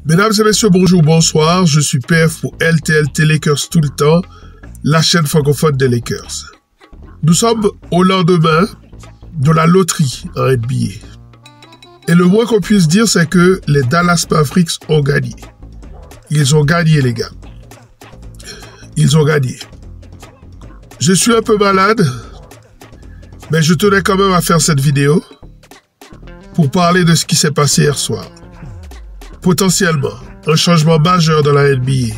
Mesdames et messieurs, bonjour, bonsoir. Je suis PF pour LTLT Lakers tout le temps, la chaîne francophone des Lakers. Nous sommes au lendemain de la loterie en NBA. Et le moins qu'on puisse dire, c'est que les Dallas Mavericks ont gagné. Ils ont gagné, les gars. Ils ont gagné. Je suis un peu malade, mais je tenais quand même à faire cette vidéo pour parler de ce qui s'est passé hier soir. Potentiellement, un changement majeur dans la NBA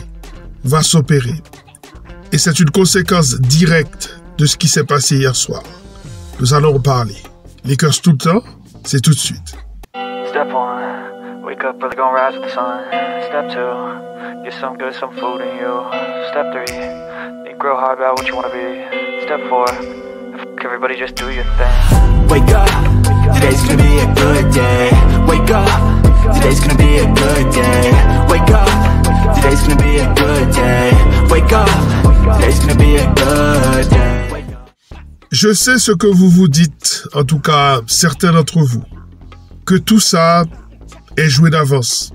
va s'opérer. Et c'est une conséquence directe de ce qui s'est passé hier soir. Nous allons en parler. Lakers tout le temps, c'est tout de suite. Step 1, wake up early, gonna rise with the sun. Step 2, get some good, some food in you. Step 3, think real hard about what you wanna be. Step 4, fuck everybody, just do your thing. Wake up, today's gonna be a good day. Wake up, today's gonna be a good day. Wake up, today's gonna be a good day. Wake up, today's gonna be a good day. Je sais ce que vous vous dites, en tout cas certains d'entre vous, que tout ça est joué d'avance.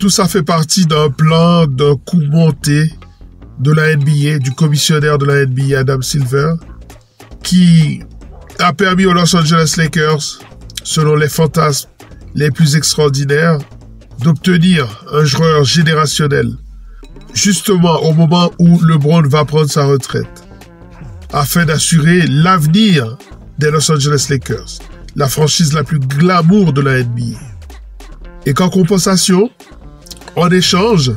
Tout ça fait partie d'un plan, d'un coup monté de la NBA, du commissionnaire de la NBA, Adam Silver, qui a permis aux Los Angeles Lakers, selon les fantasmes les plus extraordinaires, d'obtenir un joueur générationnel, justement au moment où LeBron va prendre sa retraite, afin d'assurer l'avenir des Los Angeles Lakers, la franchise la plus glamour de la NBA. Et qu'en compensation, en échange,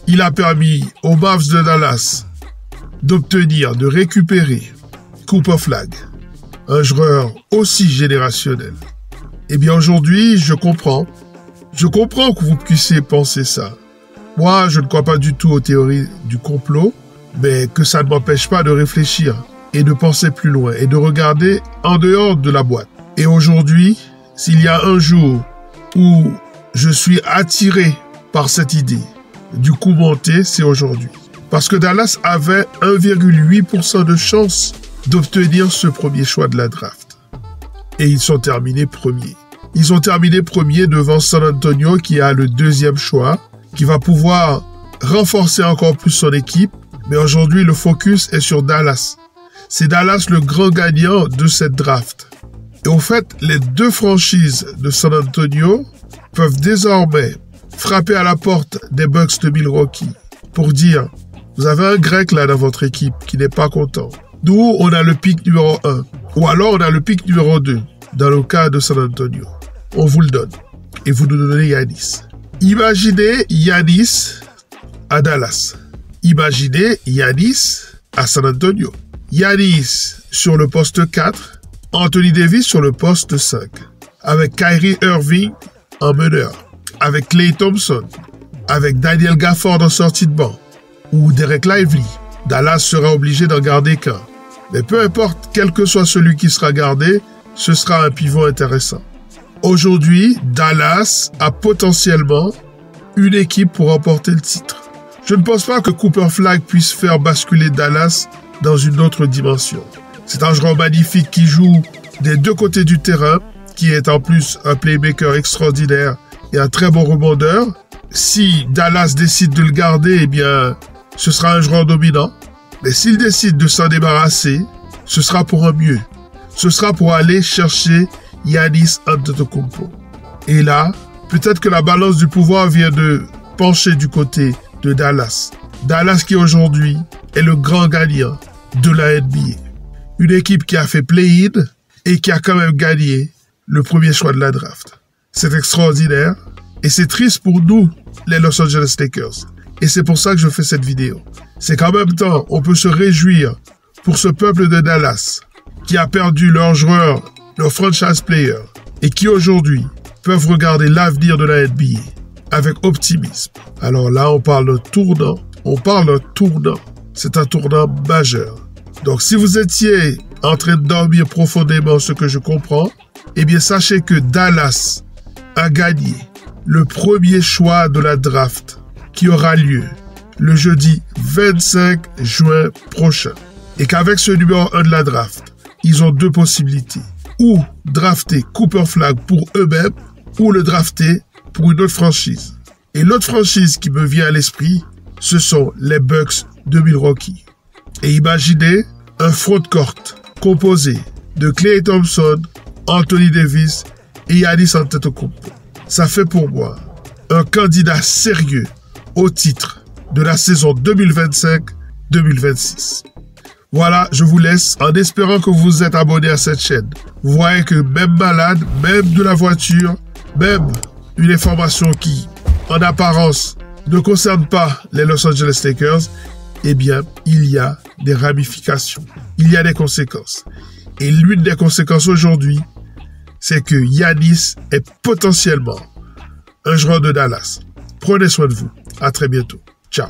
il a permis aux Mavs de Dallas d'obtenir, de récupérer Cooper Flagg, un joueur aussi générationnel. Eh bien aujourd'hui, je comprends que vous puissiez penser ça. Moi, je ne crois pas du tout aux théories du complot, mais que ça ne m'empêche pas de réfléchir et de penser plus loin et de regarder en dehors de la boîte. Et aujourd'hui, s'il y a un jour où je suis attiré par cette idée du coup monté, c'est aujourd'hui. Parce que Dallas avait 1,8% de chance d'obtenir ce premier choix de la draft. Et ils sont terminés premiers. Ils ont terminé premiers devant San Antonio qui a le deuxième choix, qui va pouvoir renforcer encore plus son équipe. Mais aujourd'hui, le focus est sur Dallas. C'est Dallas le grand gagnant de cette draft. Et au fait, les deux franchises de San Antonio peuvent désormais frapper à la porte des Bucks de Milwaukee pour dire « Vous avez un grec là dans votre équipe qui n'est pas content. Nous, on a le pick numéro 1. Ou alors, on a le pick numéro 2 dans le cas de San Antonio. On vous le donne. Et vous nous donnez Giannis. » Imaginez Giannis à Dallas. Imaginez Giannis à San Antonio. Giannis sur le poste 4, Anthony Davis sur le poste 5, avec Kyrie Irving en meneur, avec Klay Thompson, avec Daniel Gafford en sortie de banc, ou Derek Lively. Dallas sera obligé d'en garder qu'un. Mais peu importe, quel que soit celui qui sera gardé, ce sera un pivot intéressant. Aujourd'hui, Dallas a potentiellement une équipe pour remporter le titre. Je ne pense pas que Cooper Flagg puisse faire basculer Dallas dans une autre dimension. C'est un joueur magnifique qui joue des deux côtés du terrain, qui est en plus un playmaker extraordinaire et un très bon rebondeur. Si Dallas décide de le garder, eh bien, ce sera un joueur dominant. Mais s'il décide de s'en débarrasser, ce sera pour un mieux. Ce sera pour aller chercher Giannis Antetokounmpo. Et là, peut-être que la balance du pouvoir vient de pencher du côté de Dallas. Dallas qui aujourd'hui est le grand gagnant de la NBA. Une équipe qui a fait play-in et qui a quand même gagné le premier choix de la draft. C'est extraordinaire et c'est triste pour nous, les Los Angeles Lakers. Et c'est pour ça que je fais cette vidéo. C'est qu'en même temps, on peut se réjouir pour ce peuple de Dallas qui a perdu leur joueur, leur franchise player et qui aujourd'hui peuvent regarder l'avenir de la NBA avec optimisme. Alors là, on parle d'un tournant. C'est un tournant majeur. Donc, si vous étiez en train de dormir profondément, ce que je comprends, eh bien, sachez que Dallas a gagné le premier choix de la draft qui aura lieu le jeudi 25 juin prochain. Et qu'avec ce numéro 1 de la draft, ils ont deux possibilités. Ou drafter Cooper Flagg pour eux-mêmes, ou le drafter pour une autre franchise. Et l'autre franchise qui me vient à l'esprit, ce sont les Bucks de Milwaukee. Et imaginez un front de court composé de Klay Thompson, Anthony Davis et Giannis Antetokounmpo. Ça fait pour moi un candidat sérieux au titre de la saison 2025-2026. Voilà, je vous laisse en espérant que vous êtes abonné à cette chaîne. Vous voyez que même malade, même de la voiture, même une information qui, en apparence, ne concerne pas les Los Angeles Lakers, eh bien, il y a des ramifications, il y a des conséquences. Et l'une des conséquences aujourd'hui, c'est que Giannis est potentiellement un joueur de Dallas. Prenez soin de vous. À très bientôt. Ciao.